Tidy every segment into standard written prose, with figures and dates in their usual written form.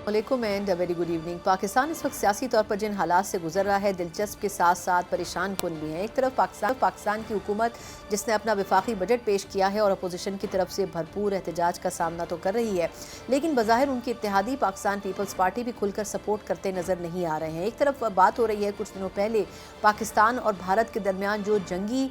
वालेकुम and very good evening. Pakistan इस वक्त सियासी तौर पर जिन हालात से गुजर रहा है दिलचस्प के साथ साथ परेशान कुन भी हैं। एक तरफ पाकिस्तान की हुकूमत जिसने अपना वफाकी बजट पेश किया है और अपोजिशन की तरफ से भरपूर एहतजाज का सामना तो कर रही है, लेकिन बज़ाहिर उनकी इत्तेहादी पाकिस्तान पीपल्स पार्टी भी खुलकर सपोर्ट करते नज़र नहीं आ रहे हैं। एक तरफ बात हो रही है कुछ दिनों पहले पाकिस्तान और भारत के दरमियान जो जंगी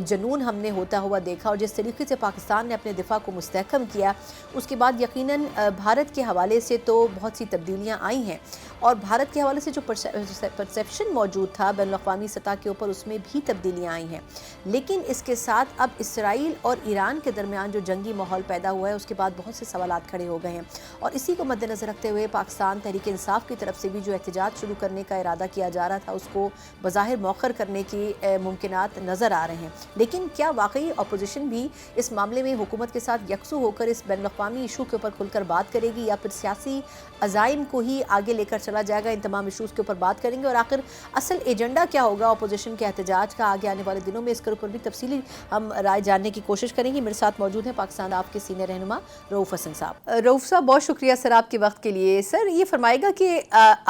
जनून हमने होता हुआ देखा और जिस तरीके से पाकिस्तान ने अपने दिफा को मुस्तहकम किया, उसके बाद यकीनन भारत के हवाले से तो बहुत सी तब्दीलियां आई हैं और भारत के हवाले से जो परसेप्शन मौजूद था बैनुल-अक़वामी सतह के ऊपर, उसमें भी तब्दीलियां आई हैं। लेकिन इसके साथ अब इसराइल और ईरान के दरमियान जो जंगी माहौल पैदा हुआ है, उसके बाद बहुत से सवालात खड़े हो गए हैं और इसी को मद्देनज़र रखते हुए पाकिस्तान तहरीक इंसाफ की तरफ से भी जो एहतजाज शुरू करने का इरादा किया जा रहा था, उसको बज़ाहिर मौखर करने की मुमकिनात नज़र आ रहे हैं। लेकिन क्या वाकई अपोजिशन भी इस मामले में हुकूमत के साथ यकसू होकर इस बैनुल-अक़वामी इशू के ऊपर खुलकर बात करेगी या फिर सियासी अज़ाइम को ही आगे लेकर चला जाएगा? इन तमाम इशूज़ के ऊपर बात करेंगे और आखिर असल एजेंडा क्या होगा अपोजिशन के एहतजाज का आगे आने वाले दिनों में, इसके ऊपर भी तफसीली हम राय जानने की कोशिश करेंगे। मेरे साथ मौजूद हैं पाकिस्तान आप के सीनियर रहनुमा रऊफ़ हसन साहब। रऊफ़ साहब, बहुत शुक्रिया सर आपके वक्त के लिए। सर, ये फरमाएगा कि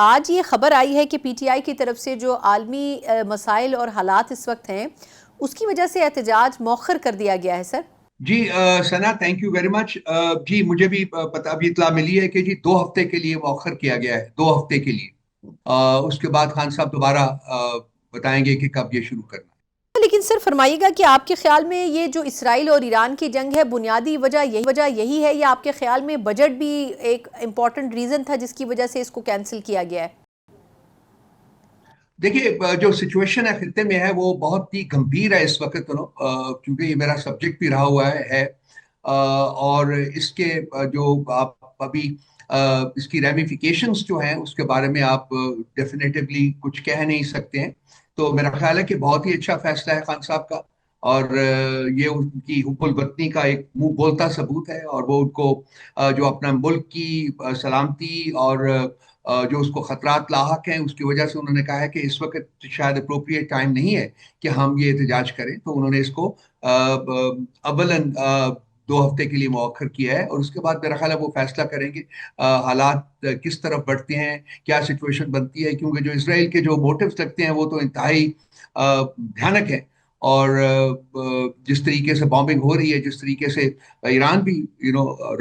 आज ये खबर आई है कि PTI की तरफ से जो आलमी मसाइल और हालात इस वक्त हैं, उसकी वजह से एहतजाज मौखर कर दिया गया है। Sir ji Sana, thank you very much. जी, मुझे भी पता अभी इतला मिली है कि जी 2 हफ्ते के लिए मौखर किया गया है, 2 हफ्ते के लिए। उसके बाद खान साहब दोबारा बताएंगे कि कब ये शुरू करना है। लेकिन सर फरमाइएगा कि आपके ख्याल में ये जो इसराइल और ईरान की जंग है, बुनियादी वजह यही है या आपके ख्याल में बजट भी एक इम्पॉर्टेंट रीज़न था जिसकी वजह से इसको कैंसिल किया गया है? देखिए, जो सिचुएशन है खित्ते में है वो बहुत ही गंभीर है इस वक्त, क्योंकि ये मेरा सब्जेक्ट भी रहा हुआ है। और इसके जो आप अभी इसकी रेमिफिकेशंस जो हैं उसके बारे में आप डेफिनेटिवली कुछ कह नहीं सकते हैं। तो मेरा ख्याल है कि बहुत ही अच्छा फैसला है खान साहब का और ये उनकी हुब्बुल वतनी का एक मुंह बोलता सबूत है और वो उनको जो अपना मुल्क की सलामती और जो उसको खतरात लाहक हैं उसकी वजह से उन्होंने कहा है कि इस वक्त शायद अप्रोप्रिएट टाइम नहीं है कि हम ये एहतजाज करें। तो उन्होंने इसको अवलन 2 हफ्ते के लिए मौखर किया है और उसके बाद मेरा ख्याल है वो फैसला करेंगे हालात किस तरफ बढ़ते हैं, क्या सिचुएशन बनती है। क्योंकि जो इसराइल के जो मोटिव्स लगते हैं वो तो इंतहाई भयानक है और जिस तरीके से बॉम्बिंग हो रही है, जिस तरीके से ईरान भी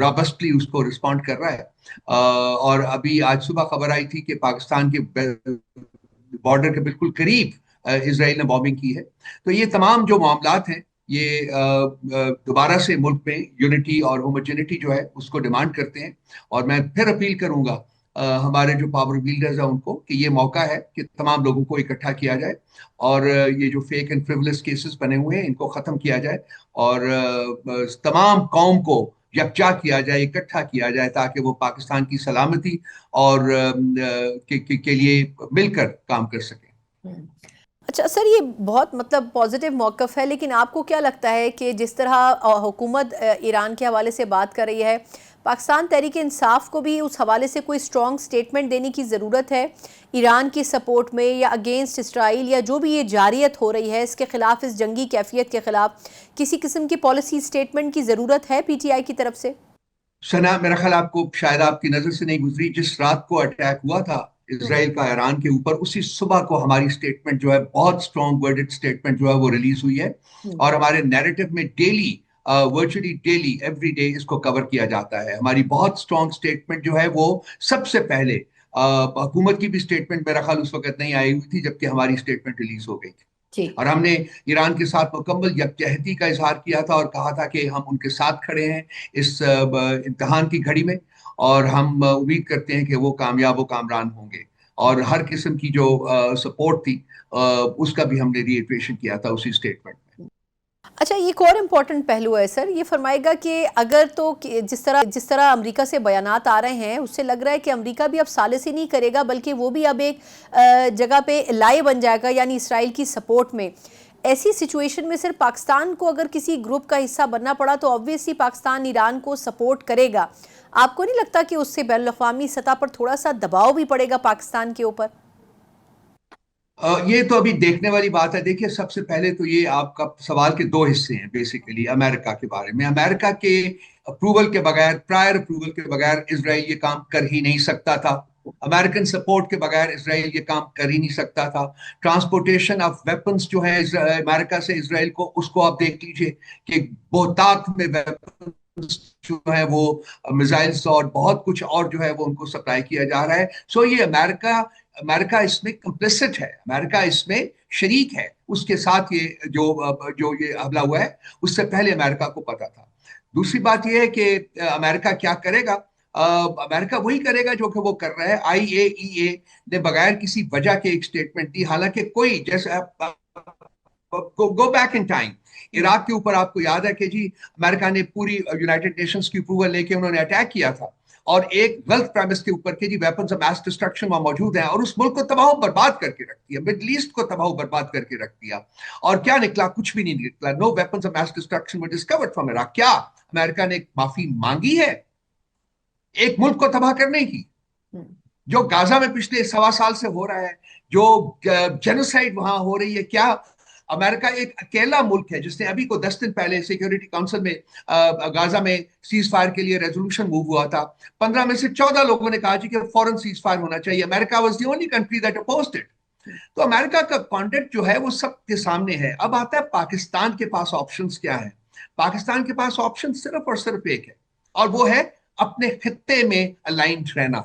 रॉबस्टली उसको रिस्पॉन्ड कर रहा है। और अभी आज सुबह खबर आई थी कि पाकिस्तान के बॉर्डर के बिल्कुल करीब इसराइल ने बॉम्बिंग की है। तो ये तमाम जो मामलात हैं ये दोबारा से मुल्क में यूनिटी और होमोजेनिटी जो है उसको डिमांड करते हैं। और मैं फिर अपील करूंगा हमारे जो पावर विल्डर्स हैं उनको कि ये मौका है कि तमाम लोगों को इकट्ठा किया जाए और ये जो फेक एंड फ्रिवलेस केसेस बने हुए हैं इनको खत्म किया जाए और तमाम कौम को यकजा किया जाए, इकट्ठा किया जाए ताकि वो पाकिस्तान की सलामती और के लिए मिलकर काम कर सकें। अच्छा सर, ये बहुत मतलब पॉजिटिव मौक़िफ़ है, लेकिन आपको क्या लगता है कि जिस तरह हुकूमत ईरान के हवाले से बात कर रही है, पाकिस्तान तहरीक इंसाफ को भी उस हवाले से कोई स्ट्रॉन्ग स्टेटमेंट देने की ज़रूरत है ईरान की सपोर्ट में या अगेंस्ट इसराइल, या जो भी ये जारियत हो रही है इसके ख़िलाफ़, इस जंगी कैफियत के ख़िलाफ़ किसी किस्म की पॉलिसी स्टेटमेंट की ज़रूरत है PTI की तरफ से? सना, मेरा ख्याल आपको शायद आपकी नज़र से नहीं गुजरी, जिस रात को अटैक हुआ था इसराइल का ईरान के ऊपर, उसी सुबह को हमारी स्टेटमेंट जो है, बहुत स्ट्रॉन्ग वर्डेड स्टेटमेंट जो है वो रिलीज हुई है और हमारे नैरेटिव में daily, virtually daily, every day इसको कवर किया जाता है। हमारी बहुत स्ट्रॉन्ग स्टेटमेंट जो है वो सबसे पहले हुकूमत की भी स्टेटमेंट मेरा ख्याल उस वक्त नहीं आई हुई थी जबकि हमारी स्टेटमेंट रिलीज हो गई थी और हमने ईरान के साथ मुकम्मल यकजहती का इजहार किया था और कहा था कि हम उनके साथ खड़े हैं इस इम्तहान की घड़ी में और हम उम्मीद करते हैं कि वो कामयाब व कामरान होंगे। और हर किस्म की जो सपोर्ट थी उसका भी हमने रीइटरेशन किया था उसी स्टेटमेंट में। अच्छा, ये एक और इम्पॉर्टेंट पहलू है सर, ये फरमाएगा कि अगर तो जिस तरह अमेरिका से बयानात आ रहे हैं उससे लग रहा है कि अमेरिका भी अब सालिसी नहीं करेगा बल्कि वो भी अब एक जगह पे लाई बन जाएगा, यानी इसराइल की सपोर्ट में। ऐसी सिचुएशन में सिर्फ पाकिस्तान को अगर किसी ग्रुप का हिस्सा बनना पड़ा तो ऑब्वियसली पाकिस्तान ईरान को सपोर्ट करेगा। आपको नहीं लगता कि उससे बैनुल-अक़वामी सतह पर थोड़ा सा दबाव भी पड़ेगा पाकिस्तान के ऊपर? یہ تو ابھی دیکھنے والی بات ہے. دیکھیے سب سے پہلے تو یہ آپ کا سوال کے دو حصے ہیں بیسیکلی. امریکہ کے بارے میں، امریکہ کے اپروول کے بغیر، پرائر اپروول کے بغیر اسرائیل یہ کام کر ہی نہیں سکتا تھا. امریکن سپورٹ کے بغیر اسرائیل یہ کام کر ہی نہیں سکتا تھا. ٹرانسپورٹیشن آف ویپنس جو ہے امریکہ سے اسرائیل کو، اس کو آپ دیکھ لیجئے کہ بہتات میں ویپنس جو ہے وہ میزائلس اور بہت کچھ اور جو ہے وہ ان کو سپلائی کیا جا رہا ہے. سو یہ امریکہ اس میں کمپلسٹ ہے، امریکہ اس میں شریک ہے. اس کے ساتھ یہ جو یہ حملہ ہوا ہے اس سے پہلے امریکہ کو پتا تھا. دوسری بات یہ ہے کہ امریکہ کیا کرے گا؟ امریکہ وہی کرے گا جو کہ وہ کر رہا ہے. IAEA نے بغیر کسی وجہ کے ایک سٹیٹمنٹ دی، حالانکہ کوئی جیسے go back in time Iraq کے اوپر آپ کو یاد ہے کہ جی امریکہ نے پوری یونائٹڈ نیشنز کی اپروول لے کے انہوں نے اٹیک کیا تھا، اور ایک غلط پریمس کے اوپر کہ جی ویپنز آف میس ڈسٹرکشن وہاں موجود ہیں، اور اس ملک کو تباہ و برباد کر کے رکھ دیا، مڈل ایسٹ کو تباہ و برباد کر کے رکھ دیا. اور کیا نکلا؟ کچھ بھی نہیں نکلا. No weapons of mass destruction were discovered from Iraq. کیا امریکہ نے معافی مانگی ہے ایک ملک کو تباہ کرنے کی؟ جو غازہ میں پچھلے 1.25 سال سے ہو رہا ہے، جو جینوسائیڈ وہاں ہو رہی ہے، کیا امریکہ ایک اکیلا ملک ہے جس نے ابھی کو 10 دن پہلے سیکیورٹی کونسل میں غازہ میں سیز فائر کے لیے ریزولوشن موو ہوا تھا، 15 میں سے 14 لوگوں نے کہا جی کہ فوراً سیز فائر ہونا چاہیے. America was the only country that opposed it. تو امریکہ کا کانٹیکٹ جو ہے وہ سب کے سامنے ہے. اب آتا ہے پاکستان کے پاس آپشنز کیا ہیں. پاکستان کے پاس آپشن صرف اور صرف ایک ہے، اور وہ ہے اپنے خطے میں الائنڈ رہنا.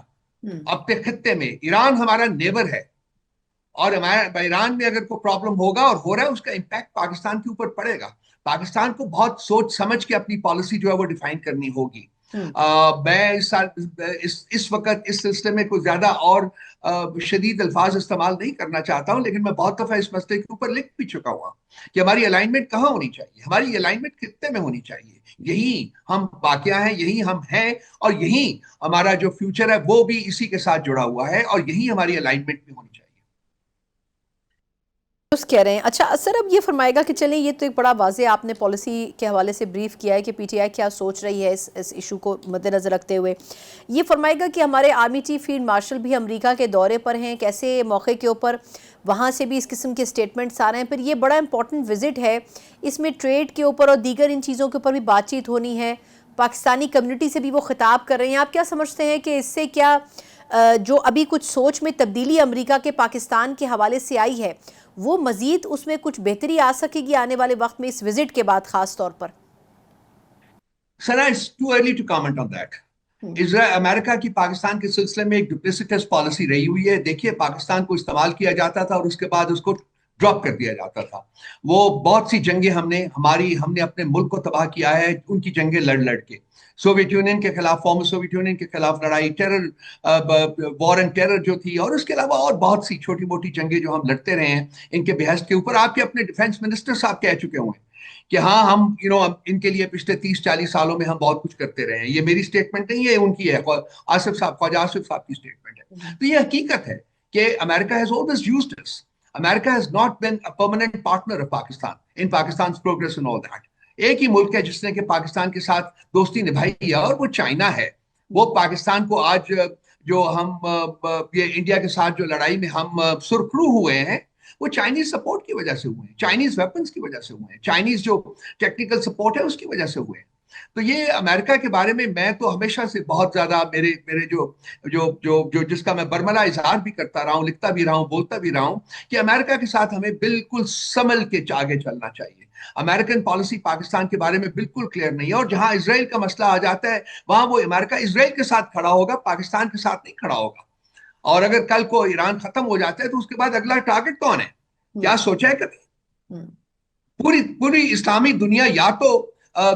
اپنے خطے میں ایران ہمارا نیبر ہے، اور ایران میں اگر کوئی پرابلم ہوگا اور ہو رہا ہے، اس کا امپیکٹ پاکستان کے اوپر پڑے گا. پاکستان کو بہت سوچ سمجھ کے اپنی پالیسی جو ہے وہ ڈیفائن کرنی ہوگی. میں اس وقت اس سلسلے میں کوئی زیادہ اور شدید الفاظ استعمال نہیں کرنا چاہتا ہوں، لیکن میں بہت دفعہ اس مسئلے کے اوپر لکھ بھی چکا ہوا کہ ہماری الائنمنٹ کہاں ہونی چاہیے. ہماری الائنمنٹ خطے میں ہونی چاہیے. یہی ہم واقعہ ہیں، یہی ہم ہیں، اور یہی ہمارا جو فیوچر ہے وہ بھی اسی کے ساتھ جڑا ہوا ہے، اور یہی ہماری الائنمنٹ بھی ہونی چاہیے. کہہ رہے ہیں. اچھا سر، اب یہ فرمائے گا کہ چلیں یہ تو ایک بڑا واضح آپ نے پالیسی کے حوالے سے بریف کیا ہے کہ پی ٹی آئی کیا سوچ رہی ہے اس ایشو کو مد نظر رکھتے ہوئے. یہ فرمائے گا کہ ہمارے آرمی چیف فیلڈ مارشل بھی امریکہ کے دورے پر ہیں، کیسے موقع کے اوپر وہاں سے بھی اس قسم کے سٹیٹمنٹس آ رہے ہیں. پھر یہ بڑا امپورٹنٹ وزٹ ہے، اس میں ٹریڈ کے اوپر اور دیگر ان چیزوں کے اوپر بھی بات چیت ہونی ہے. پاکستانی کمیونٹی سے بھی وہ خطاب کر رہے ہیں. آپ کیا سمجھتے ہیں کہ اس سے کیا جو ابھی کچھ سوچ میں تبدیلی امریکہ کے پاکستان کے حوالے سے آئی ہے، وہ مزید اس میں کچھ بہتری آ سکے گی آنے والے وقت میں اس وزٹ کے بعد خاص طور پر؟ Sir it's too early to comment on that. امریکہ کی پاکستان کے سلسلے میں ایک ڈپلیسٹس پالیسی رہی ہوئی ہے. دیکھیے پاکستان کو استعمال کیا جاتا تھا اور اس کے بعد اس کو ڈراپ کر دیا جاتا تھا. وہ بہت سی جنگیں ہم نے اپنے ملک کو تباہ کیا ہے، ان کی جنگیں لڑ لڑ کے. سوویت یونین کے خلاف، فارمر سوویت یونین کے خلاف لڑائی، ٹیرر وار اینڈ ٹیرر جو تھی، اور اس کے علاوہ اور بہت سی چھوٹی موٹی جنگیں جو ہم لڑتے رہے ہیں ان کے بحث کے اوپر. آپ کے اپنے ڈیفینس منسٹر صاحب کہہ چکے ہوئے ہیں کہ ہاں ہم ان کے لیے پچھلے 30-40 سالوں میں ہم بہت کچھ کرتے رہے ہیں. یہ میری سٹیٹمنٹ نہیں ہے، ان کی ہے، آصف صاحب، خواجہ آصف صاحب کی سٹیٹمنٹ ہے. تو یہ حقیقت ہے کہ امریکہ has always used us. America has not been a permanent partner of Pakistan in Pakistan's progress and all that. ایک ہی ملک ہے جس نے کہ پاکستان کے ساتھ دوستی نبھائی ہے، اور وہ چائنا ہے. وہ پاکستان کو آج جو ہم یہ انڈیا کے ساتھ جو لڑائی میں ہم سرخرو ہوئے ہیں، وہ چائنیز سپورٹ کی وجہ سے ہوئے ہیں، چائنیز ویپنز کی وجہ سے ہوئے ہیں، چائنیز جو ٹیکنیکل سپورٹ ہے اس کی وجہ سے ہوئے ہیں. تو یہ امریکہ کے بارے میں تو ہمیشہ سے بہت زیادہ میرے جو جس کا میں برملا اظہار بھی کرتا رہا ہوں، لکھتا بھی رہا ہوں، بولتا بھی رہا ہوں کہ امریکہ کے ساتھ ہمیں بالکل سنبھل کے آگے چلنا چاہیے. امریکن پالیسی پاکستان کے بارے میں بالکل کلیئر نہیں ہے، اور جہاں اسرائیل کا مسئلہ آ جاتا ہے وہاں وہ امریکہ اسرائیل کے ساتھ کھڑا ہوگا، پاکستان کے ساتھ نہیں کھڑا ہوگا. اور اگر کل کو ایران ختم ہو جاتا ہے تو اس کے بعد اگلا ٹارگٹ کون ہے؟ کیا سوچا ہے کبھی؟ پوری اسلامی دنیا یا تو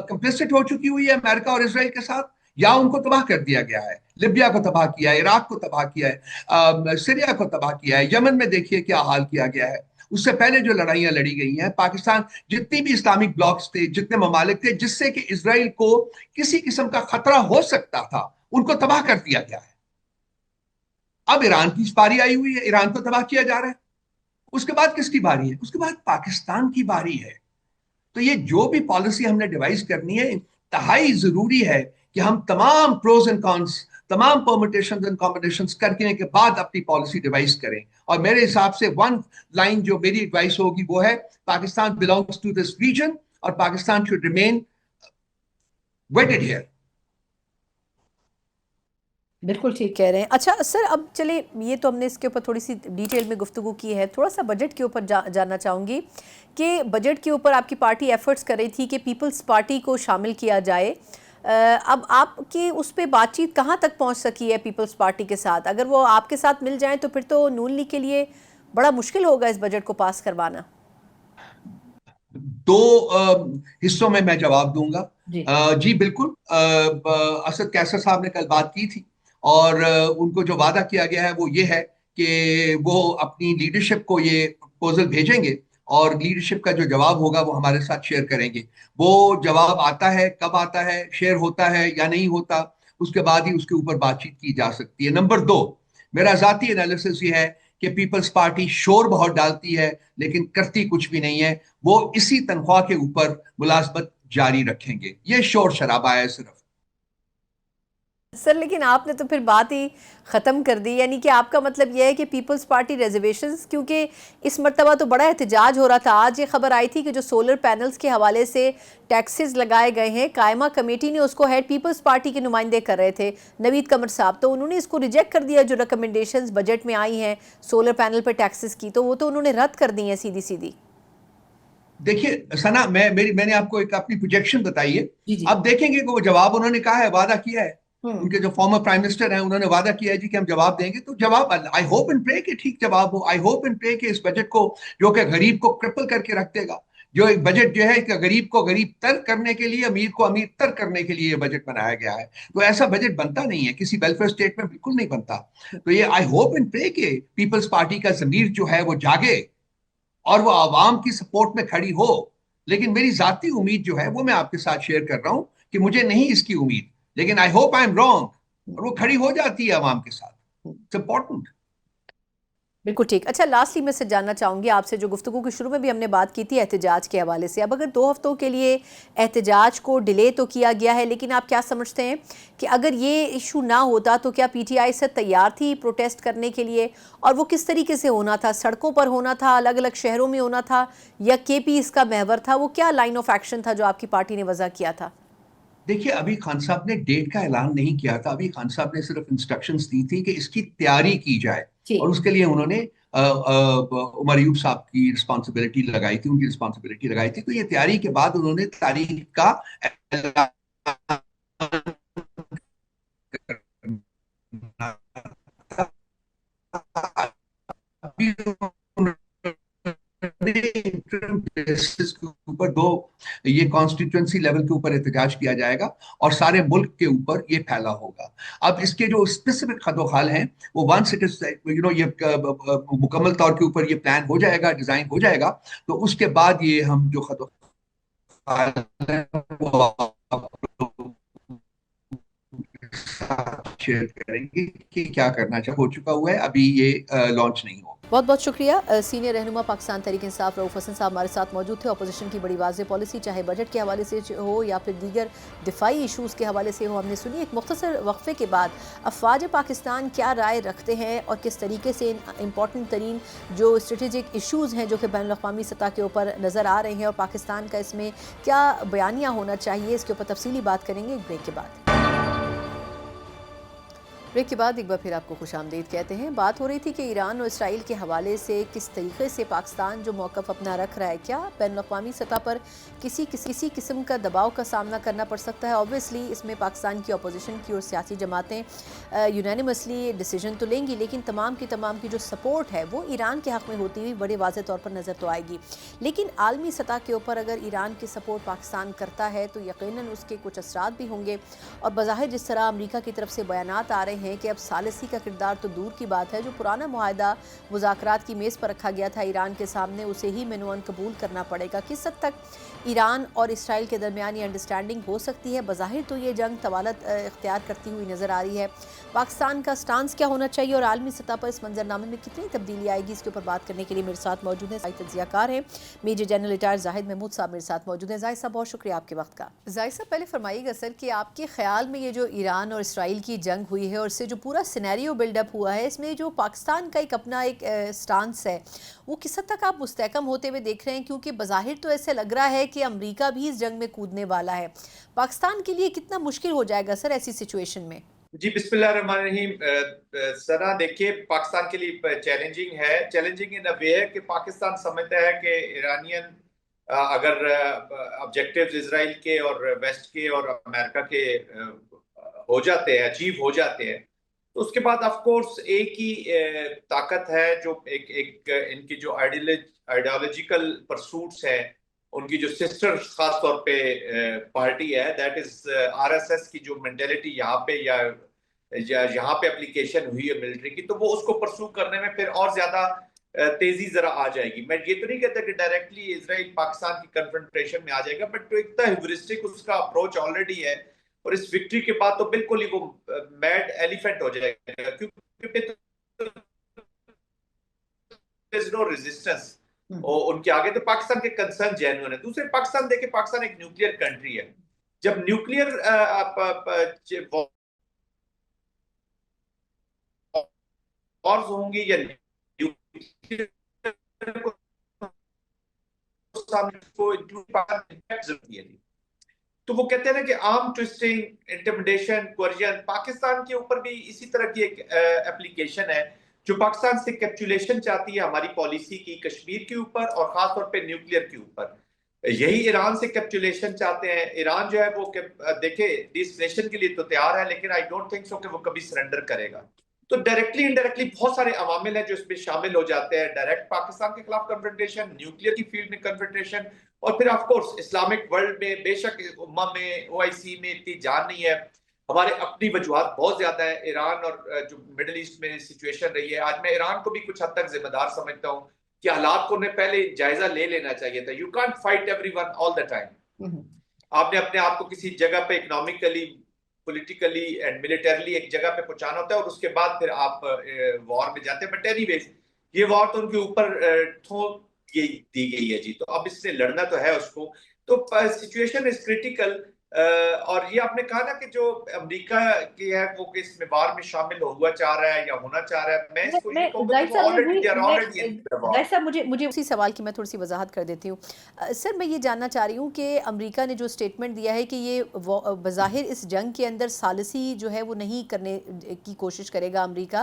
کمپلیسٹ ہو چکی ہوئی ہے امریکہ اور اسرائیل کے ساتھ، یا ان کو تباہ کر دیا گیا ہے. لیبیا کو تباہ کیا ہے، عراق کو تباہ کیا ہے، سیریا کو تباہ کیا ہے، یمن میں دیکھیے کیا حال کیا گیا ہے. اس سے پہلے جو لڑائیاں لڑی گئی ہیں، پاکستان جتنی بھی اسلامک بلاکس تھے، جتنے ممالک تھے جس سے کہ اسرائیل کو کسی قسم کا خطرہ ہو سکتا تھا، ان کو تباہ کر دیا گیا ہے. اب ایران کی باری آئی ہوئی ہے، ایران کو تباہ کیا جا رہا ہے. اس کے بعد کس کی باری ہے؟ اس کے بعد پاکستان کی باری ہے. تو یہ جو بھی پالیسی ہم نے ڈیوائز کرنی ہے، انتہائی ضروری ہے کہ ہم تمام پروز اینڈ کانس तमाम परमिटेशंस एंड कॉम्बिनेशंस करने के बाद अपनी पॉलिसी डिवाइस करें। और मेरे हिसाब से वन लाइन जो मेरी एडवाइस होगी वो है, Pakistan belongs to this region और Pakistan should remain waited here. बिल्कुल ठीक कह रहे हैं। अच्छा सर, अब चले, ये तो हमने इसके ऊपर थोड़ी सी डिटेल में गुफ्तगू की है, थोड़ा सा बजट के ऊपर जानना चाहूँगी कि बजट के ऊपर आपकी पार्टी एफर्ट्स कर रही थी कि पीपल्स पार्टी को शामिल किया जाए। अब आपकी उस पर बातचीत कहाँ तक पहुँच सकी है पीपल्स पार्टी के साथ? अगर वो आपके साथ मिल जाएं तो फिर तो नून लीग के लिए बड़ा मुश्किल होगा इस बजट को पास करवाना। दो हिस्सों में मैं जवाब दूंगा। जी जी बिल्कुल, असद कैसर साहब ने कल बात की थी और उनको जो वादा किया गया है वो ये है कि वो अपनी लीडरशिप को ये प्रपोजल भेजेंगे और लीडरशिप का जो जवाब होगा वो हमारे साथ शेयर करेंगे। वो जवाब आता है, कब आता है, शेयर होता है या नहीं होता, उसके बाद ही उसके ऊपर बातचीत की जा सकती है। नंबर दो, मेरा जाती एनालिसिस ये है कि पीपल्स पार्टी शोर बहुत डालती है लेकिन करती कुछ भी नहीं है। वो इसी तनख्वाह के ऊपर मुलाजमत जारी रखेंगे। ये शोर शराबा है सिर्फ। सर, लेकिन आपने तो फिर बात ही ख़त्म कर दी, यानी कि आपका मतलब यह है कि पीपल्स पार्टी रिजर्वेशंस, क्योंकि इस मरतबा तो बड़ा एहतजाज हो रहा था। आज ये खबर आई थी कि जो सोलर पैनल्स के हवाले से टैक्सेस लगाए गए हैं, कायमा कमेटी ने उसको हेड पीपल्स पार्टी के नुमाइंदे कर रहे थे, नवीद कमर साहब, तो उन्होंने इसको रिजेक्ट कर दिया। जो रिकमेंडेशंस बजट में आई हैं सोलर पैनल पर टैक्सेस की, तो वो तो उन्होंने रद्द कर दी हैं सीधी सीधी। देखिए सना, मैंने आपको एक अपनी प्रोजेक्शन बताई है। जी जी। अब देखेंगे कि वो जवाब उन्होंने कहा है, वादा किया है। हम्म। उनके जो फॉर्मर प्राइम मिनिस्टर हैं उन्होंने वादा किया है जी कि हम जवाब देंगे, तो जवाब आई होप एंड प्रे कि ठीक जवाब हो। आई होप एंड प्रे कि इस बजट को, जो कि गरीब को क्रिपल करके रख देगा, जो एक बजट जो है कि गरीब को गरीब तर करने के लिए, अमीर को अमीर तर करने के लिए ये बजट बनाया गया है। तो ऐसा बजट बनता नहीं है, किसी वेलफेयर स्टेट में बिल्कुल नहीं बनता। तो ये आई होप एंड प्रे कि पीपल्स पार्टी का जमीर जो है वो जागे और वो आवाम की सपोर्ट में खड़ी हो। लेकिन मेरी जाती उम्मीद जो है वो मैं आपके साथ शेयर कर रहा हूं कि मुझे नहीं इसकी उम्मीद, लेकिन I hope I am wrong और वो खड़ी हो जाती है आवाम के साथ। It's important. बिल्कुल ठीक। अच्छा, लास्टली मैं से जानना चाहूँगी आपसे, जो गुफ्तगू के शुरू में भी हमने बात की थी एहतजाज के हवाले से, अब अगर 2 हफ्तों के लिए एहतजाज को डिले तो किया गया है, लेकिन आप क्या समझते हैं कि अगर ये इशू ना होता तो क्या पीटीआई से तैयार थी प्रोटेस्ट करने के लिए? और वो किस तरीके से होना था? सड़कों पर होना था, अलग अलग शहरों में होना था, या केपी इसका महवर था? वो क्या लाइन ऑफ एक्शन था जो आपकी पार्टी ने वजह किया था? देखिए, अभी खान साहब ने डेट का ऐलान नहीं किया था। अभी खान साहब ने सिर्फ इंस्ट्रक्शंस दी थी कि इसकी तैयारी की जाए जी। और उसके लिए उन्होंने उमर अयूब साहब की रिस्पॉन्सिबिलिटी लगाई थी, उनकी रिस्पॉन्सिबिलिटी लगाई थी। तो ये तैयारी के बाद उन्होंने तारीख का ऐलान करना था। अभी बेसिस के ऊपर दो, ये कॉन्स्टिट्यूंसी लेवल के ऊपर एहतजाज किया जाएगा और सारे मुल्क के ऊपर ये फैला होगा। अब इसके जो स्पेसिफिक खदोखाल हैं वो वंस इट इज ये मुकम्मल तौर के ऊपर ये प्लान हो जाएगा, डिजाइन हो जाएगा, तो उसके बाद ये हम जो खदोखाल हैं वो आप लोगों के साथ शेयर करेंगे कि क्या करना चाहिए। हो चुका हुआ है, अभी ये लॉन्च नहीं हो। बहुत बहुत शुक्रिया। सीनियर रहनुमा पाकिस्तान तहरीक इंसाफ रऊफ हसन साहब हमारे साथ मौजूद थे। अपोजिशन की बड़ी वाज़ेह पॉलिसी, चाहे बजट के हवाले से हो या फिर दीगर दिफाई इशूज़ के हवाले से हो, हमने सुनी। एक मुख्तसर वक्फे के बाद अफवाज पाकिस्तान क्या राय रखते हैं और किस तरीके से इंपॉर्टेंट तरीन जो स्ट्रेटेजिक इशूज़ हैं जो कि बैनुल अक़वामी सतह के ऊपर नज़र आ रहे हैं और पाकिस्तान का इसमें क्या बयानिया होना चाहिए, इसके ऊपर तफसीली बात करेंगे एक ब्रेक के बाद। ब्रेक के बाद एक बार फिर आपको खुशामदीद कहते हैं। बात हो रही थी कि ईरान और इसराइल के हवाले से किस तरीके से पाकिस्तान जो मौक़िफ़ अपना रख रहा है, क्या बैनुल-अक़वामी सतह पर किसी किस्म का दबाव का सामना करना पड़ सकता है। ऑब्वियसली इसमें पाकिस्तान की अपोजिशन की और सियासी जमातें यूनानिमसली डिसीजन तो लेंगी, लेकिन तमाम की जो सपोर्ट है वो ईरान के हक़ में होती हुई बड़े वाज़ेह तौर पर नज़र तो आएगी। लेकिन आलमी सतह के ऊपर अगर ईरान की सपोर्ट पाकिस्तान करता है तो यकीनन उसके कुछ असरात भी होंगे। और बज़ाहिर जिस तरह अमरीका की तरफ से बयानात आ रहे हैं कि अब सालिसी का किरदार तो दूर की बात है, जो पुराना मुआहदा मुज़ाकरात की मेज़ पर रखा गया था ईरान के सामने, उसे ही मेनुअन कबूल करना पड़ेगा। किस हद तक ایران اور اسرائیل کے درمیان یہ انڈرسٹینڈنگ ہو سکتی ہے؟ بظاہر تو یہ جنگ طوالت اختیار کرتی ہوئی نظر آ رہی ہے۔ پاکستان کا سٹانس کیا ہونا چاہیے اور عالمی سطح پر اس منظرنامے میں کتنی تبدیلی آئے گی، اس کے اوپر بات کرنے کے لیے میرے ساتھ موجود ہیں تجزیہ کار ہیں میجر جنرل ریٹائر زاہد محمود صاحب میرے ساتھ موجود ہیں۔ زاہد صاحب بہت شکریہ آپ کے وقت کا۔ زاہد صاحب پہلے فرمائیے گا سر کہ آپ کے خیال میں یہ جو ایران اور اسرائیل کی جنگ ہوئی ہے اور اس سے جو پورا سینیریو بلڈ اپ ہوا ہے، اس میں جو پاکستان کا ایک اپنا ایک سٹانس ہے، وہ کس حد تک آپ مستحکم ہوتے ہوئے دیکھ رہے ہیں؟ کیونکہ بظاہر تو ایسے لگ رہا ہے کہ امریکہ بھی اس جنگ میں کودنے والا ہے۔ پاکستان کے لیے کتنا مشکل ہو جائے گا سر ایسی سچویشن میں؟ جی بسم اللہ الرحمن الرحیم۔ سنا دیکھیے پاکستان کے لیے چیلنجنگ ان وے ہے کہ پاکستان سمجھتا ہے کہ ایرانین اگر آبجیکٹیوز اسرائیل کے اور ویسٹ کے اور امریکہ کے ہو جاتے ہیں، اچیو ہو جاتے ہیں، تو اس کے بعد آف کورس ایک ہی طاقت ہے جو ایک ان کی جو آئیڈیالوجیکل پرسوٹس ہیں، ان کی جو سسٹر خاص طور پہ پارٹی ہے، that is R S S کی جو مینٹلٹی یہاں پہ یا یہاں پہ اپلیکیشن ہوئی ہے ملٹری کی، تو وہ اس کو پرسو کرنے میں پھر اور زیادہ تیزی ذرا آ جائے گی۔ میں یہ تو نہیں کہتا کہ ڈائریکٹلی اسرائیل پاکستان کی کنفرنٹریشن میں آ جائے گا، بٹ اتنا ہیورسٹک اس کا اپروچ آلریڈی ہے، اور اس وکٹری کے بعد تو بالکل ہی وہ میڈ ایلیفینٹ ہو جائے گا، کیونکہ نو ریزسٹنس ان کے آگے۔ تو پاکستان کے کنسرن جینوئن ہے۔ دوسرے پاکستان دیکھیں، پاکستان ایک نیوکلیئر کنٹری ہے، جب نیوکلیئر وارز ہوں گی یا تو وہ کہتے ہیں نا کہ آرم ٹوئسٹنگ، انٹیمیڈیشن، کوئرژن، پاکستان کے اوپر بھی اسی طرح کی ایک اپلیکیشن ہے جو پاکستان سے کیپچولیشن چاہتی ہے ہماری پالیسی کی کشمیر کے اوپر اور خاص طور پہ نیوکلیئر کے اوپر۔ یہی ایران سے کیپچولیشن چاہتے ہیں۔ ایران جو ہے وہ دیکھیں ڈیسپلیشن کے لیے تو تیار ہے، لیکن آئی ڈونٹ تھنک سو کہ وہ کبھی سرنڈر کرے گا۔ تو ڈائریکٹلی انڈائریکٹلی بہت سارے عوامل ہیں جو اس میں شامل ہو جاتے ہیں، ڈائریکٹ پاکستان کے خلاف کنفرنٹیشن، نیوکلیئر کی فیلڈ میں کنفرنٹیشن، اور پھر آف کورس اسلامک ورلڈ میں بے شک امہ میں OIC میں اتنی جان نہیں ہے، ہمارے اپنی وجوہات بہت زیادہ ہیں۔ ایران اور جو مڈل ایسٹ میں سچویشن رہی ہے، آج میں ایران کو بھی کچھ حد تک ذمہ دار سمجھتا ہوں کہ حالات کو انہیں پہلے جائزہ لے لینا چاہیے تھا۔ You can't fight every one all the time. آپ نے اپنے آپ کو کسی جگہ پہ اکنامکلی، پولیٹیکلی اینڈ ملیٹرلی ایک جگہ پہ پہنچانا ہوتا ہے، اور اس کے بعد پھر آپ وار میں جاتے ہیں۔ بٹ اینی ویز یہ وار تو ان کے اوپر تھوک دی گئی ہے جی، تو اب اس سے لڑنا تو ہے اس کو۔ تو سچویشن از کریٹیکل، اور یہ آپ نے کہا نا کہ جو امریکہ کی ہے وہ اس میں وار میں شامل ہوا چاہ رہا ہے یا ہونا چاہ رہا ہے، میں اس کو یہ کہوں گا کہ وہ مجھے اسی سوال کی میں تھوڑی سی وضاحت کر دیتی ہوں سر۔ میں یہ جاننا چاہ رہی ہوں کہ امریکہ نے جو سٹیٹمنٹ دیا ہے کہ یہ بظاہر اس جنگ کے اندر ثالثی جو ہے وہ نہیں کرنے کی کوشش کرے گا امریکہ،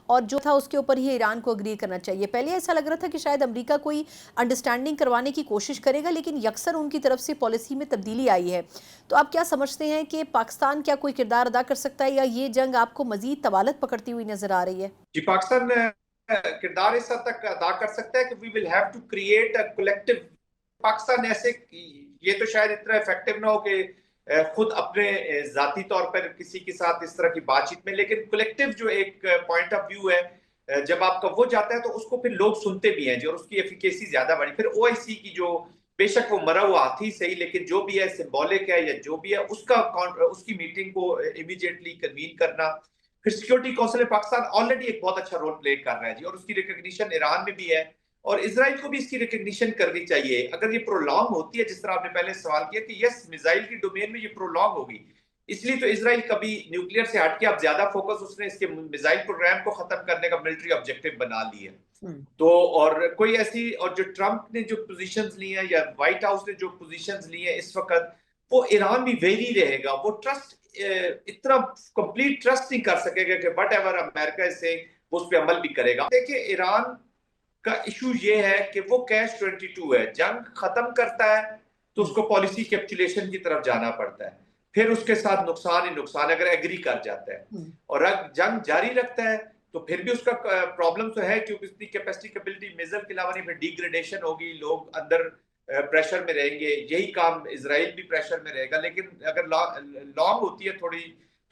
اور جو تھا اس کے اوپر ہی ایران کو اگری کرنا چاہیے۔ پہلے ایسا لگ رہا تھا کہ شاید امریکہ کوئی انڈرسٹینڈنگ کروانے کی کوشش کرے گا، لیکن یکسر ان کی طرف سے پالیسی میں تبدیلی آئی ہے۔ تو آپ کیا سمجھتے ہیں کہ پاکستان کیا کوئی کردار ادا کر سکتا ہے، یا یہ جنگ آپ کو مزید طوالت پکڑتی ہوئی نظر آ رہی ہے؟ جی پاکستان کردار اس حد تک ادا کر سکتا ہے کہ we will have to create a collective Pakistan ایسے، یہ تو شاید اتنا افیکٹو نہ ہو کہ خود اپنے ذاتی طور پر کسی کے ساتھ اس طرح کی بات چیت میں، لیکن کلیکٹیو جو ایک پوائنٹ آف ویو ہے جب آپ کا وہ جاتا ہے تو اس کو پھر لوگ سنتے بھی ہیں جی، اور اس کی ایفیکیسی زیادہ بڑی۔ پھر OIC کی جو بے شک وہ مرا ہوا ہاتھی صحیح، لیکن جو بھی ہے سمبولک ہے یا جو بھی ہے اس کی میٹنگ کو امیڈیٹلی کنوین کرنا۔ پھر سیکیورٹی کونسل پاکستان آلریڈی ایک بہت اچھا رول پلے کر رہا ہے جی، اور اس کی ریکگنیشن ایران میں بھی ہے، اور اسرائیل کو بھی اس کی ریکگنیشن کرنی چاہیے۔ اگر یہ پرولونگ ہوتی ہے، جس طرح آپ نے پہلے سوال کیا کہ یس میزائل کی ڈومین میں یہ پرولونگ ہوگی، اس لیے تو اسرائیل کبھی نیوکلیئر سے ہٹ کے اب زیادہ فوکس اس نے اس کے میزائل پروگرام کو ختم کرنے کا ملٹری آبجیکٹو بنا لی ہے۔ تو اور کوئی ایسی، اور جو ٹرمپ نے جو پوزیشنز لی ہیں یا وائٹ ہاؤس نے جو پوزیشنز لی ہیں اس وقت، وہ ایران بھی ویری رہے گا۔ وہ ٹرسٹ اتنا کمپلیٹ ٹرسٹ نہیں کر سکے گا کہ وٹ ایور امریکہ اس سے وہ اس پہ عمل بھی کرے گا۔ دیکھیں ایران کا ایشو یہ ہے کہ وہ کیش 22 ہے، جنگ ختم کرتا ہے تو اس کو پالیسی کیپچولیشن کی طرف جانا پڑتا ہے، پھر اس کے ساتھ نقصان ہی نقصان اگر ایگری کر جاتا ہے، اور اگر جنگ جاری رکھتا ہے تو پھر بھی اس کا پرابلم تو ہے، کیونکہ اس کی کیپیسٹی کیپبلٹی میزل کے علاوہ نہیں، پھر ڈیگریڈیشن ہوگی، لوگ اندر پریشر میں رہیں گے۔ یہی کام اسرائیل بھی پریشر میں رہے گا، لیکن اگر لانگ ہوتی ہے تھوڑی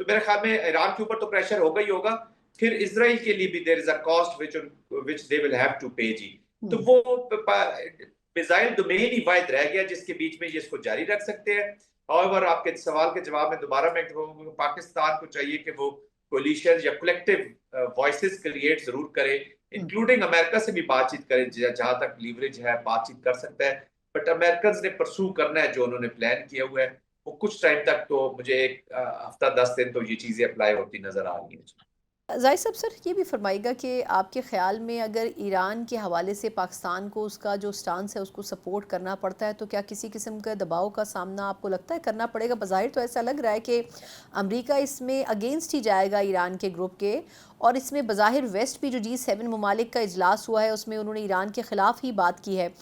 تو میرے خیال میں ایران کے اوپر تو پریشر ہوگا ہی ہوگا، پھر اسرائیل کے لیے بھی there is a cost which they will have to pay جی۔ تو وہ मिसाइल डोमेन ही वाहिद रह गया जिसके बीच में ये इसको जारी रख सकते हैं। और आपके सवाल के जवाब में दोबारा मैं कहूँगा पाकिस्तान को चाहिए कि वो कोलिशन या कलेक्टिव वॉइसेस क्रिएट जरूर करे, इंक्लूडिंग अमेरिका से भी बातचीत करे जहां तक लीवरेज है बातचीत कर सकता है। बट अमेरिकन ने परसू करना है जो उन्होंने प्लान किया हुआ है, वो कुछ टाइम तक, तो मुझे एक हफ्ता 10 दिन तो ये चीजें अप्लाई होती नजर आ रही हैं। ज़ाहिर साहब, सर ये भी फरमाइएगा कि आपके ख़्याल में अगर ईरान के हवाले से पाकिस्तान को उसका जो स्टांस है उसको सपोर्ट करना पड़ता है तो क्या किसी किस्म का दबाव का सामना आपको लगता है करना पड़ेगा? बज़ाहिर तो ऐसा लग रहा है कि अमेरिका इसमें अगेंस्ट ही जाएगा ईरान के ग्रुप के, और इसमें बज़ाहिर वेस्ट भी जो G7 ममालिक का इजलास हुआ है उसमें उन्होंने ईरान के ख़िलाफ़ ही बात की है।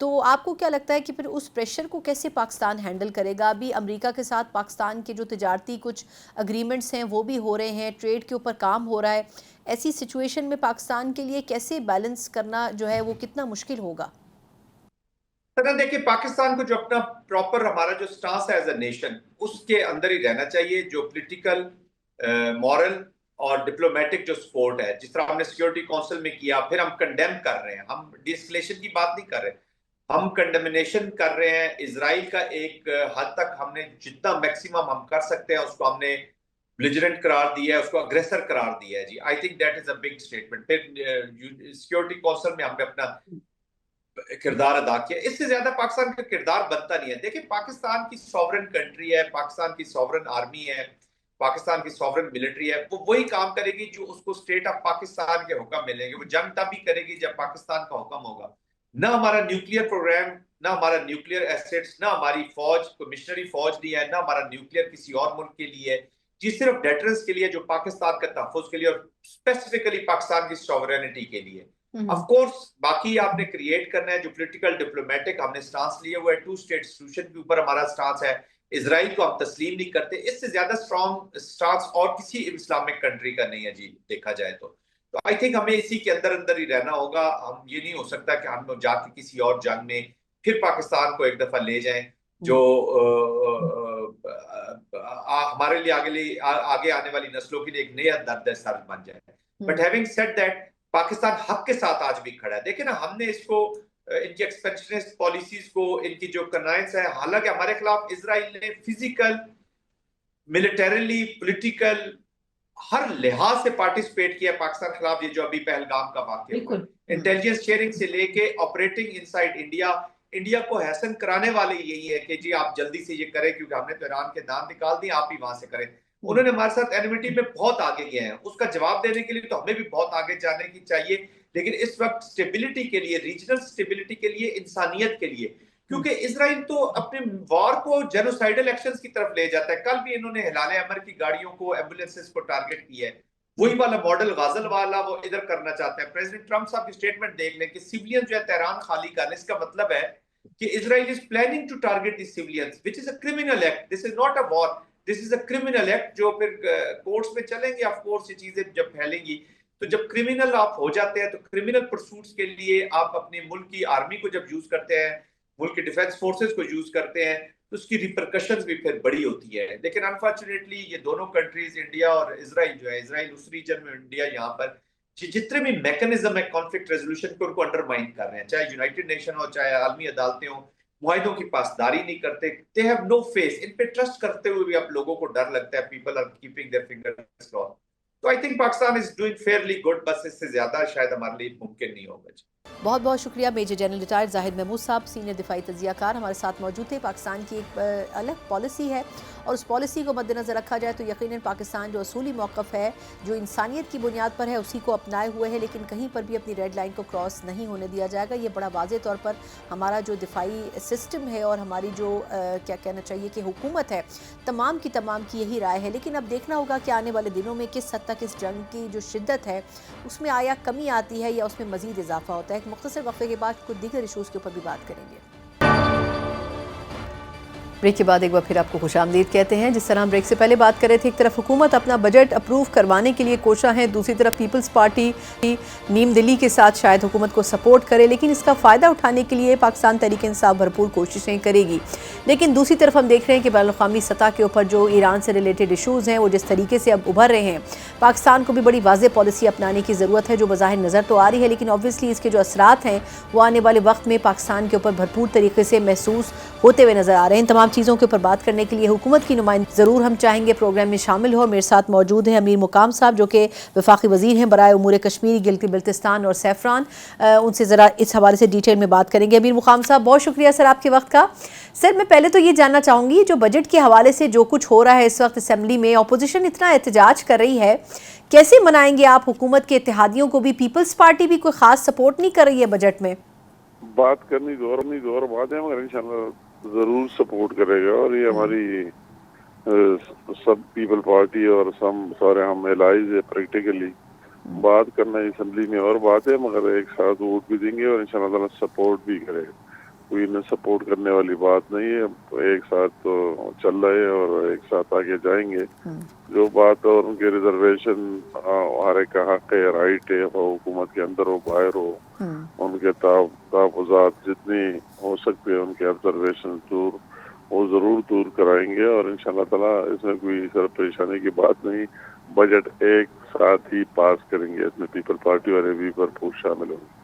तो आपको क्या लगता है कि फिर उस प्रेशर को कैसे पाकिस्तान हैंडल करेगा? अभी अमेरिका के साथ पाकिस्तान के जो तिजारती कुछ अग्रीमेंट्स हैं वो भी हो रहे हैं, ट्रेड के ऊपर काम हो रहा है। ऐसी सिचुएशन में पाकिस्तान के लिए कैसे बैलेंस करना जो है वो कितना मुश्किल होगा? देखिए, पाकिस्तान को जो अपना प्रॉपर हमारा जो स्टांस है एज अ नेशन उसके अंदर ही रहना चाहिए। जो पॉलिटिकल, मॉरल और डिप्लोमेटिक जो सपोर्ट है, जिस तरह हमने सिक्योरिटी काउंसिल में किया, फिर हम कंडेम कर रहे हैं, हम डिस्कलेशन की बात नहीं कर रहे, हम कंडेमिनेशन कर रहे हैं। इजराइल का एक हद तक हमने जितना मैक्सिमम हम कर सकते हैं उसको हमने बिलिजरेंट करार दिया है, उसको अग्रेसर करार दिया है जी। I think that is a big statement. फिर सिक्योरिटी काउंसिल में हमने अपना किरदार अदा किया। इससे ज्यादा पाकिस्तान का किरदार बनता नहीं है। देखिए, पाकिस्तान की सॉवरन कंट्री है, पाकिस्तान की सॉवरन आर्मी है, पाकिस्तान की सॉवरन मिलिट्री है, वो वही काम करेगी जो उसको स्टेट ऑफ पाकिस्तान के हुक्म मिलेंगे। वो जंग तब भी करेगी जब पाकिस्तान का हुक्म होगा। ना हमारा न्यूक्लियर प्रोग्राम, ना हमारा न्यूक्लियर एसेट्स, ना हमारी फौज कोई मिशनरी फौज नहीं है, ना हमारा न्यूक्लियर किसी और मुल्क के लिए है जी, सिर्फ डेटरेंस के लिए जो पाकिस्तान का तहफ़्फ़ुज़ के लिए और स्पेसिफिकली पाकिस्तान की सॉवरेनिटी के लिए। ऑफ कोर्स बाकी आपने क्रिएट करना है जो पॉलिटिकल डिप्लोमेटिक हमने स्टांस लिए हुआ है, टू स्टेट सॉल्यूशन के ऊपर हमारा स्टांस है। इजराइल को हम तस्लीम नहीं करते। इससे ज्यादा स्ट्रॉन्ग स्टांस और किसी इस्लामिक कंट्री का नहीं है जी, देखा जाए तो आई थिंक हमें इसी के अंदर अंदर ही रहना होगा। हम ये नहीं हो सकता कि हम जाके किसी और जंग में फिर पाकिस्तान को एक दफा ले जाएं जो हमारे लिए आगे आने वाली नस्लों के लिए एक नया दर्द सर बन जाए। But having said that, Pakistan हक के साथ आज भी खड़ा है। देखिए ना, हमने इसको इनकी एक्सपेंशनिस्ट पॉलिसीज को, इनकी जो कनाइंस है, हालांकि हमारे खिलाफ इजराइल ने फिजिकल, मिलिटरीली, पॉलिटिकल हर लिहाज से पार्टिसिपेट किया पाकिस्तान के खिलाफ। ये जो अभी पहलगाम का वाकया, इंटेलिजेंस शेयरिंग से लेके ऑपरेटिंग इनसाइड इंडिया, इंडिया को हैसन कराने वाले यही है कि जी आप जल्दी से ये करें क्योंकि हमने तो ईरान के दांत निकाल दिए, आप ही वहां से करें। उन्होंने हमारे साथ एनिमिटी में बहुत आगे गए हैं। उसका जवाब देने के लिए तो हमें भी बहुत आगे जाने की चाहिए, लेकिन इस वक्त स्टेबिलिटी के लिए, रीजनल स्टेबिलिटी के लिए, इंसानियत के लिए, क्योंकि इजराइल तो अपने वार को जेनोसाइडल एक्शंस की तरफ ले जाता है। कल भी इन्होंने हिलाले अमर की गाड़ियों को, एम्बुलेंसेस को टारगेट किया है। वही वाला मॉडल गाजल वाला वो इधर करना चाहता है। प्रेसिडेंट ट्रंप साहब की स्टेटमेंट देख लें कि सिविलियन जो है तेहरान खाली करने, इसका मतलब है कि Israel is planning to target the civilians, which is a criminal act. This is not a war, this is a criminal act जो फिर कोर्ट्स में चलेंगे। ऑफ कोर्स ये चीजें जब फैलेंगी, तो जब क्रिमिनल आप हो जाते हैं तो क्रिमिनल परसूट्स के लिए आप अपने मुल्क की आर्मी को जब यूज करते हैं, मुल्क की डिफेंस फोर्सेस को यूज करते हैं, तो उसकी रिपरकशंस भी फिर बड़ी होती है। लेकिन अनफॉर्चुनेटली ये दोनों कंट्रीज, इंडिया और इजराइल जो है, इजराइल उस रीजन में, इंडिया यहाँ पर, जितने भी मैकेनिज्म है कॉन्फ्लिक्ट रेजोल्यूशन को, उनको अंडरमाइन कर रहे हैं। चाहे यूनाइटेड नेशन हो, चाहे आलमी अदालतें हो, मुआहिदों की पासदारी नहीं करते। They have no face. इन पे ट्रस्ट करते हुए भी आप लोगों को डर लगता है। People are keeping their fingers crossed. तो I think Pakistan is doing fairly good, बस इससे ज्यादा शायद हमारे लिए मुमकिन नहीं होगा। बहुत बहुत शुक्रिया major general retired Zahid Mahmood साहब, सीनियर दिफाई तजियाकार हमारे साथ मौजूद थे। पाकिस्तान की एक अलग पॉलिसी है और उस पॉलिसी को मद्देनज़र रखा जाए तो यकीनन पाकिस्तान जो असूली मौक़िफ़ है, जो इंसानियत की बुनियाद पर है, उसी को अपनाए हुए है, लेकिन कहीं पर भी अपनी रेड लाइन को क्रॉस नहीं होने दिया जाएगा। ये बड़ा वाज़ेह तौर पर हमारा जो दिफाई सिस्टम है और हमारी जो क्या कहना चाहिए कि हुकूमत है, तमाम की यही राय है। लेकिन अब देखना होगा कि आने वाले दिनों में किस हद तक इस जंग की जो शिद्दत है उसमें आया कमी आती है या उसमें मज़ीद इजाफा होता है। एक मुख्तसर वक्फे के बाद कुछ दीगर इशूज़ के ऊपर भी बात करेंगे। ब्रेक के बाद एक बार फिर आपको खुशामदीद कहते हैं। जिस तरह हम ब्रेक से पहले बात कर रहे थे, एक तरफ हुकूमत अपना बजट अप्रूव करवाने के लिए कोशा है, दूसरी तरफ पीपल्स पार्टी नीम दिली के साथ शायद हुकूमत को सपोर्ट करे, लेकिन इसका फ़ायदा उठाने के लिए पाकिस्तान तहरीक इंसाफ भरपूर कोशिशें करेगी। लेकिन दूसरी तरफ हम देख रहे हैं कि बैनुल-अक़वामी सतह के ऊपर जो ईरान से रिलेटेड इशूज़ हैं वो जिस तरीके से अब उभर रहे हैं, पाकिस्तान को भी बड़ी वाज़ेह पॉलिसी अपनाने की ज़रूरत है, जो बज़ाहिर नज़र तो आ रही है, लेकिन ऑब्वियसली इसके जो असरात हैं वो आने वाले वक्त में पाकिस्तान के ऊपर भरपूर तरीके से महसूस होते हुए नज़र आ रहे हैं। तमाम चीज़ों के ऊपर बात करने के लिए हुकूमत की नुमाइंदगी ज़रूर हम चाहेंगे प्रोग्राम में शामिल हो। मेरे साथ मौजूद हैं अमीर मुकाम साहब, जो कि वफाकी वज़ीर हैं बराए उमूर कश्मीर, गिलगित बल्तिस्तान और सैफरान। उनसे ज़रा इस हवाले से डिटेल में बात करेंगे। अमीर मुकाम साहब, बहुत शुक्रिया सर आपके वक्त का। सर, मैं पहले तो ये जानना चाहूँगी, जो बजट के हवाले से जो कुछ हो रहा है इस वक्त असेंबली में, अपोजिशन इतना एहतजाज कर रही है, कैसे मनाएंगे आप हुकूमत के इत्तेहादियों को भी? पीपल्स पार्टी भी कोई ख़ास सपोर्ट नहीं कर रही है बजट में? बात करनी गौर बात है, मगर इंशाल्लाह जरूर सपोर्ट करेगा। और ये हमारी सब पीपल पार्टी और सारे हम एलाइज है प्रैक्टिकली। बात करना असेंबली में और बात है, मगर एक साथ वोट भी देंगे और इंशाल्लाह ताला सपोर्ट भी करेगा। कोई न सपोर्ट करने वाली बात नहीं है, एक साथ तो चल रहे हैं और एक साथ आगे जाएंगे। जो बात और उनके रिजर्वेशन हर एक का हक है, राइट है, वो हुकूमत के अंदर हो बाहर हो, उनके तहफ़्फ़ुज़ात जितनी हो सकते हैं उनके ऑब्जर्वेशन वो जरूर दूर कराएंगे। और इंशाल्लाह ताला इसमें कोई सर परेशानी की बात नहीं, बजट एक साथ ही पास करेंगे, इसमें पीपल पार्टी वाले भी भरपूर शामिल होंगे।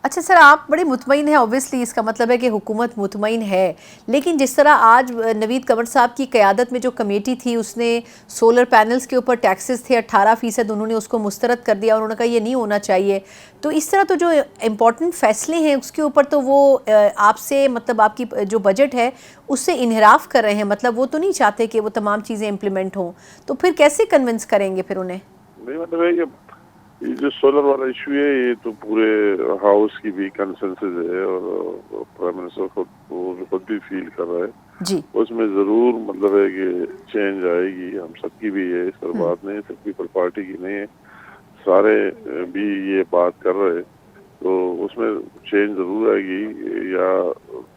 अच्छा सर, आप बड़े मुतमईन हैं, ऑब्वियसली इसका मतलब है कि हुकूमत मुतमईन है, लेकिन जिस तरह आज नवीद कंवर साहब की क़यादत में जो कमेटी थी उसने सोलर पैनल्स के ऊपर टैक्सेस थे 18%, उन्होंने उसको मुस्तरद कर दिया, उन्होंने कहा ये नहीं होना चाहिए। तो इस तरह तो जो इम्पोर्टेंट फैसले हैं उसके ऊपर तो वो आपसे मतलब आपकी जो बजट है उससे इन्हिराफ कर रहे हैं, मतलब वो तो नहीं चाहते कि वो तमाम चीज़ें इम्प्लीमेंट हों, तो फिर कैसे कन्विंस करेंगे फिर उन्हें? नहीं, मतलब है ये जो सोलर वाला इशू है ये तो पूरे हाउस की भी कंसेंसस है और प्राइम मिनिस्टर खुद भी फील कर रहा है जी। उसमें जरूर मतलब है कि चेंज आएगी, हम सबकी भी है, इस पर बात नहीं है, सिर्फ पीपल पार्टी की नहीं है, सारे भी ये बात कर रहे हैं, तो उसमें चेंज जरूर आएगी। या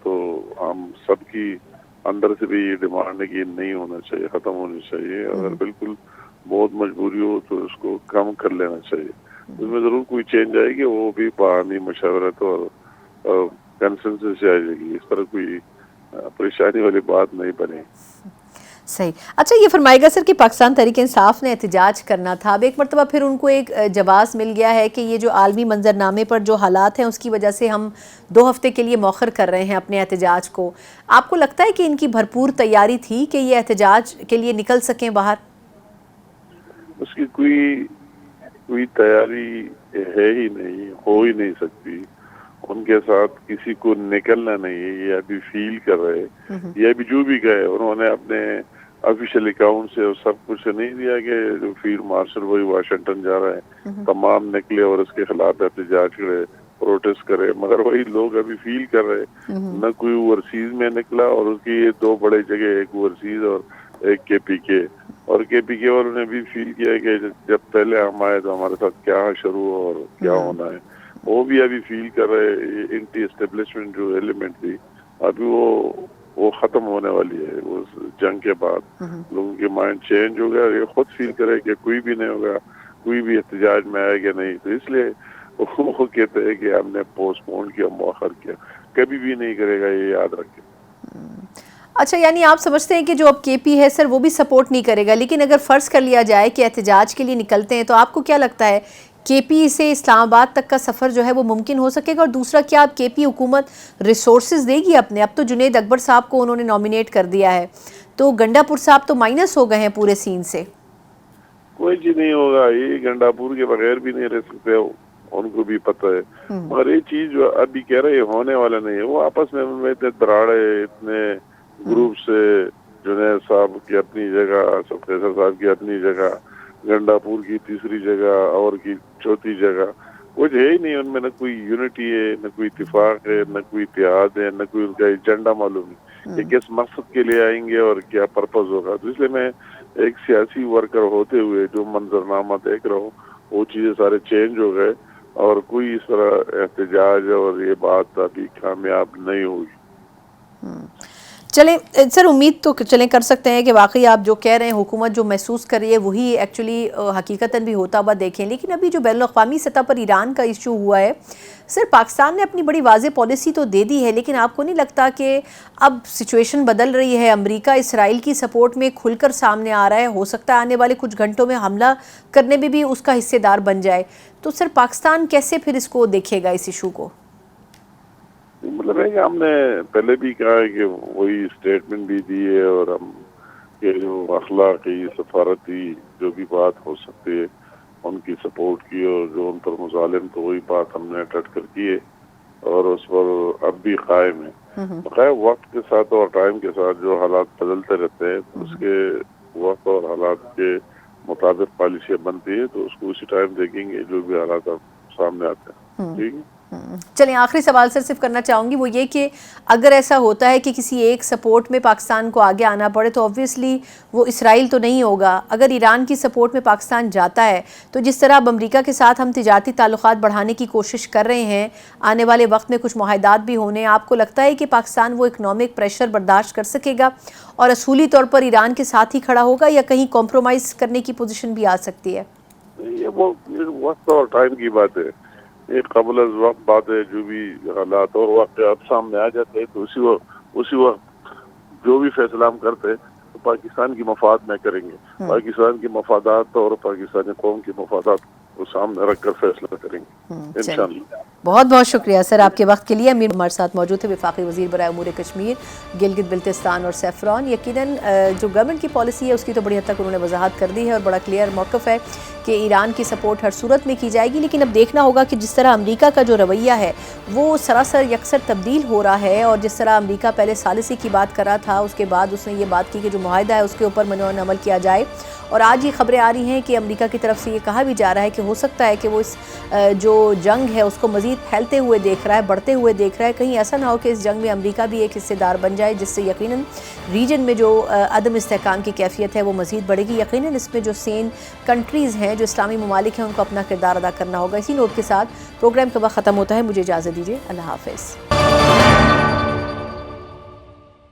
तो हम सबकी अंदर से भी ये डिमांड है कि नहीं होना चाहिए, खत्म होनी चाहिए, अगर बिल्कुल बहुत मजबूरी हो तो उसको कम कर लेना चाहिए। उसमें जरूर कोई चेंज आएगी, वो भी बाहमी मशवरत और कंसेंसस से आ जाएगी, इस तरह कोई परेशानी वाली बात नहीं बने। सही। अच्छा, ये फरमाएगा सर कि पाकिस्तान तहरीक इंसाफ ने एहतजाज करना था, अब एक मरतबा फिर उनको एक जवाब मिल गया है कि ये जो आलमी मंजरनामे पर जो हालात हैं उसकी वजह से हम 2 हफ्ते के लिए मौखर कर रहे हैं अपने एहतजाज को। आपको लगता है कि इनकी भरपूर तैयारी थी कि ये एहतजाज के लिए निकल सकें बाहर? उसकी कोई तैयारी है ही नहीं, हो ही नहीं सकती। उनके साथ किसी को निकलना नहीं है, ये अभी फील कर रहे हैं। ये अभी जो भी गए उन्होंने अपने ऑफिशियल अकाउंट से और सब कुछ नहीं दिया कि जो फील्ड मार्शल वही वाशिंगटन जा रहे हैं, तमाम निकले और इसके खिलाफ एहतजाज करे, प्रोटेस्ट करे, मगर वही लोग अभी फील कर रहे हैं। न कोई ओवरसीज में निकला और उसकी ये 2 बड़े जगह, एक ओवरसीज और एक KPK, और KPK वालों ने भी फील किया कि जब पहले हम आए तो हमारे साथ क्या शुरू और क्या होना है, वो भी अभी फील कर रहे हैं। एंटी एस्टेब्लिशमेंट जो एलिमेंट थी अभी वो खत्म होने वाली है। वो जंग के बाद लोगों के माइंड चेंज हो गया, ये खुद फील करे कि कोई भी नहीं होगा, कोई भी एहतजाज में आएगा नहीं, तो इसलिए वो कहते हैं कि हमने पोस्टपोन किया, मौखर किया, कभी भी नहीं करेगा, ये याद रखें। अच्छा, यानी आप समझते हैं कि जो अब KP है सर वो भी सपोर्ट नहीं करेगा, लेकिन अगर फ़र्ज़ कर लिया जाए कि एहतजाज के लिए निकलते हैं तो आपको क्या लगता है KP से इस्लामाबाद तक का सफ़र जो है वो मुमकिन हो सकेगा? और दूसरा, क्या अब KP हुकूमत रिसोर्सेज देगी अपने? अब तो जुनेद अकबर साहब को उन्होंने नॉमिनेट कर दिया है, तो गंडापुर साहब तो माइनस हो गए हैं पूरे सीन से। कोई चीज नहीं होगा, ये गंडापुर के बगैर भी नहीं रह सकते, उनको भी पता है, मगर ये चीज जो अभी कह रहे होने वाला नहीं है। वो आपस में उनमें इतने दराड़े, इतने ग्रुप से, जुनेद साहब की अपनी जगह, फैसल साहब की अपनी जगह, गंडापुर की तीसरी जगह और की चौथी जगह, कुछ है ही नहीं उनमें, न कोई यूनिटी है, न कोई इत्तेफाक है, न कोई इत्तेहाद है, न कोई उनका एजेंडा मालूम है कि किस मकसद के लिए आएंगे और क्या पर्पज होगा। तो इसलिए मैं एक सियासी वर्कर होते हुए जो मंजरनामा देख रहा हूँ वो चीजें सारे चेंज हो गए और कोई इस तरह एहतजाज और ये बात अभी कामयाब नहीं हुई। چلیں سر، امید تو چلیں کر سکتے ہیں کہ واقعی آپ جو کہہ رہے ہیں حکومت جو محسوس کر رہی ہے وہی ایکچولی حقیقتاً بھی ہوتا ہوا دیکھیں، لیکن ابھی جو بین الاقوامی سطح پر ایران کا ایشو ہوا ہے، سر پاکستان نے اپنی بڑی واضح پالیسی تو دے دی ہے، لیکن آپ کو نہیں لگتا کہ اب سچویشن بدل رہی ہے، امریکہ اسرائیل کی سپورٹ میں کھل کر سامنے آ رہا ہے، ہو سکتا ہے آنے والے کچھ گھنٹوں میں حملہ کرنے میں بھی اس کا حصے دار بن جائے، تو سر پاکستان کیسے پھر اس کو دیکھے گا اس ایشو کو؟ مطلب ہے کہ ہم نے پہلے بھی کہا ہے کہ وہی اسٹیٹمنٹ بھی دی ہے، اور ہم کہ جو اخلاقی سفارتی جو بھی بات ہو سکتی ہے ان کی سپورٹ کی، اور جو ان پر مظالم تو وہی بات ہم نے ڈٹ کر کی ہے اور اس پر اب بھی قائم ہے۔ بقایا وقت کے ساتھ اور ٹائم کے ساتھ جو حالات بدلتے رہتے ہیں تو اس کے وقت اور حالات کے مطابق پالیسیاں بنتی ہے، تو اس کو اسی ٹائم دیکھیں گے جو بھی حالات سامنے آتے ہیں۔ ٹھیک ہے، چلیں آخری سوال سر صرف کرنا چاہوں گی، وہ یہ کہ اگر ایسا ہوتا ہے کہ کسی ایک سپورٹ میں پاکستان کو آگے آنا پڑے تو آبویسلی وہ اسرائیل تو نہیں ہوگا، اگر ایران کی سپورٹ میں پاکستان جاتا ہے تو جس طرح اب امریکہ کے ساتھ ہم تجارتی تعلقات بڑھانے کی کوشش کر رہے ہیں، آنے والے وقت میں کچھ معاہدات بھی ہونے، آپ کو لگتا ہے کہ پاکستان وہ اکنامک پریشر برداشت کر سکے گا اور اصولی طور پر ایران کے ساتھ ہی کھڑا ہوگا، یا کہیں کمپرومائز کرنے کی پوزیشن بھی آ سکتی ہے؟ یہ وہ وقت اور ٹائم کی بات ہے، ایک قبل از وقت بات ہے، جو بھی حالات اور واقعات سامنے آ جاتے ہیں تو اسی وقت جو بھی فیصلہ ہم کرتے ہیں تو پاکستان کی مفاد میں کریں گے، پاکستان کی مفادات اور پاکستانی قوم کی مفادات کو سامنے رکھ کر فیصلہ کریں گے انشاءاللہ۔ بہت بہت شکریہ سر آپ کے وقت کے لیے۔ امیر ہمارے ساتھ موجود تھے، وفاقی وزیر برائے امور کشمیر، گلگت بلتستان اور سیفران۔ یقیناً جو گورنمنٹ کی پالیسی ہے اس کی تو بڑی حد تک انہوں نے وضاحت کر دی ہے اور بڑا کلیئر موقف ہے کہ ایران کی سپورٹ ہر صورت میں کی جائے گی، لیکن اب دیکھنا ہوگا کہ جس طرح امریکہ کا جو رویہ ہے وہ سراسر یکسر تبدیل ہو رہا ہے، اور جس طرح امریکہ پہلے ثالثی کی بات کر رہا تھا، اس کے بعد اس نے یہ بات کی کہ جو معاہدہ ہے اس کے اوپر منع عمل کیا جائے، اور آج یہ خبریں آ رہی ہیں کہ امریکہ کی طرف سے یہ کہا بھی جا رہا ہے کہ ہو سکتا ہے کہ وہ اس جو جنگ ہے اس کو مزید پھیلتے ہوئے دیکھ رہا ہے، بڑھتے ہوئے دیکھ رہا ہے، کہیں ایسا نہ ہو کہ اس جنگ میں امریکہ بھی ایک حصے دار بن جائے، جس سے یقیناً ریجن میں جو عدم استحکام کی کیفیت ہے وہ مزید بڑھے گی۔ یقیناً اس میں جو سین کنٹریز ہیں، جو اسلامی ممالک ہیں، ان کو اپنا کردار ادا کرنا ہوگا۔ اسی نوٹ کے ساتھ پروگرام کا وقت ختم ہوتا ہے، مجھے اجازت دیجیے، اللہ حافظ۔